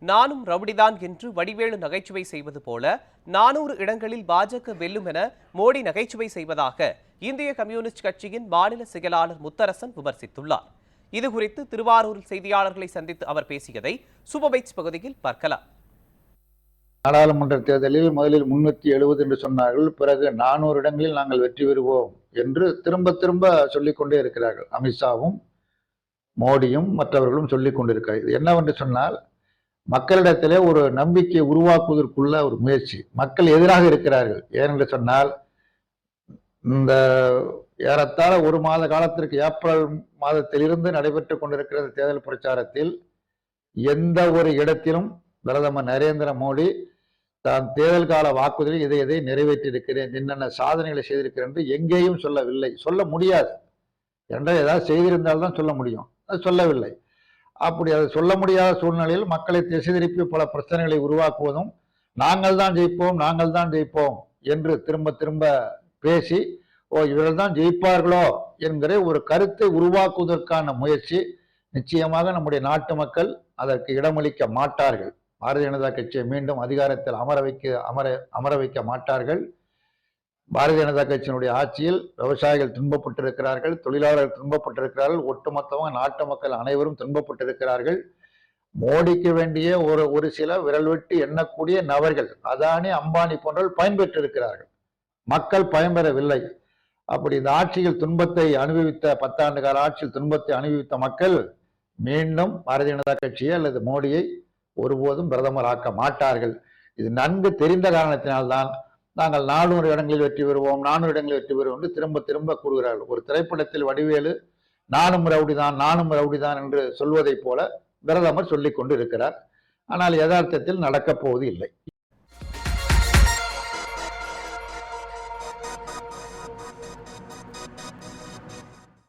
நானும் ரவுடிதான் என்று வடிவேலு நகைச்சுவை செய்வது போல 400 இடங்களில் பாஜக வெல்லும் என மோடி நகைச்சுவை செய்வதாக இந்திய கம்யூனிஸ்ட் கட்சியின் மாநில செயலாளர் முத்தரசன் விமர்சித்துள்ளார். இதுகுறித்து திருவாரூரில் செய்தியாளர்களை சந்தித்து அவர் பேசியதை சூப்பர்பைட்ஸ் பகுதியில் பார்க்கலாம். நாடாளுமன்ற தேர்தலில் முதலில் 370 என்று சொன்னார்கள். பிறகு 400 இடங்களில் நாங்கள் வெற்றி பெறுவோம் என்று திரும்ப திரும்ப சொல்லிக் கொண்டே இருக்கிறார்கள். அமித்ஷாவும் மோடியும் மற்றவர்களும் சொல்லிக் கொண்டிருக்கிறார்கள். இது என்னவென்று சொன்னால், மக்களிடத்திலே ஒரு நம்பிக்கை உருவாக்குவதற்குள்ள ஒரு முயற்சி. மக்கள் எதிராக இருக்கிறார்கள். ஏனென்று சொன்னால், இந்த ஏறத்தாழ ஒரு மாத காலத்திற்கு ஏப்ரல் மாதத்திலிருந்து நடைபெற்றுக் கொண்டிருக்கிற தேர்தல் பிரச்சாரத்தில் எந்த ஒரு இடத்திலும் பிரதமர் நரேந்திர மோடி தான் தேர்தல் கால வாக்குறுதியில் இதை நிறைவேற்றியிருக்கிறேன், என்னென்ன சாதனைகளை செய்திருக்கிறேன் என்று எங்கேயும் சொல்லவில்லை. சொல்ல முடியாது என்றால் ஏதாவது செய்திருந்தால்தான் சொல்ல முடியும். அது சொல்லவில்லை. அப்படி அதை சொல்ல முடியாத சூழ்நிலையில் மக்களை திசை திருப்பி பல பிரச்சனைகளை உருவாக்குவதும், நாங்கள் தான் ஜெயிப்போம் என்று திரும்ப திரும்ப பேசி இவர்கள் தான் ஜெயிப்பார்களோ என்கிற ஒரு கருத்தை உருவாக்குவதற்கான முயற்சி. நிச்சயமாக நம்முடைய நாட்டு மக்கள் அதற்கு இடமளிக்க மாட்டார்கள். பாரதிய ஜனதா கட்சியை மீண்டும் அதிகாரத்தில் அமர வைக்க மாட்டார்கள். பாரதிய ஜனதா கட்சியினுடைய ஆட்சியில் விவசாயிகள் துன்பப்பட்டிருக்கிறார்கள், தொழிலாளர்கள் துன்பப்பட்டிருக்கிறார்கள், ஒட்டுமொத்தமாக நாட்டு மக்கள் அனைவரும் துன்பப்பட்டிருக்கிறார்கள். மோடிக்கு வேண்டிய ஒரு சில விரல் விட்டு எண்ணக்கூடிய நபர்கள், அதானி அம்பானி போன்றவர்கள் பயன்பெற்றிருக்கிறார்கள். மக்கள் பயன்பெறவில்லை. அப்படி இந்த ஆட்சியில் துன்பத்தை அனுபவித்த 10 ஆண்டு கால ஆட்சியில் துன்பத்தை அனுபவித்த மக்கள் மீண்டும் பாரதிய ஜனதா கட்சியை அல்லது மோடியை ஒருபோதும் பிரதமர் ஆக்க மாட்டார்கள். இது நன்கு தெரிந்த காரணத்தினால்தான் நாங்கள் 400 இடங்களில் வெற்றி பெறுவோம், 400 இடங்களில் வெற்றி பெறுவோம் என்று திரும்ப திரும்ப கூறுகிறார்கள். ஒரு திரைப்படத்தில் வடிவேலு நானும் ரவுடிதான் என்று சொல்வதை போல பிரதமர் சொல்லிக் கொண்டு இருக்கிறார். ஆனால் யதார்த்தத்தில் நடக்கப் போவது இல்லை.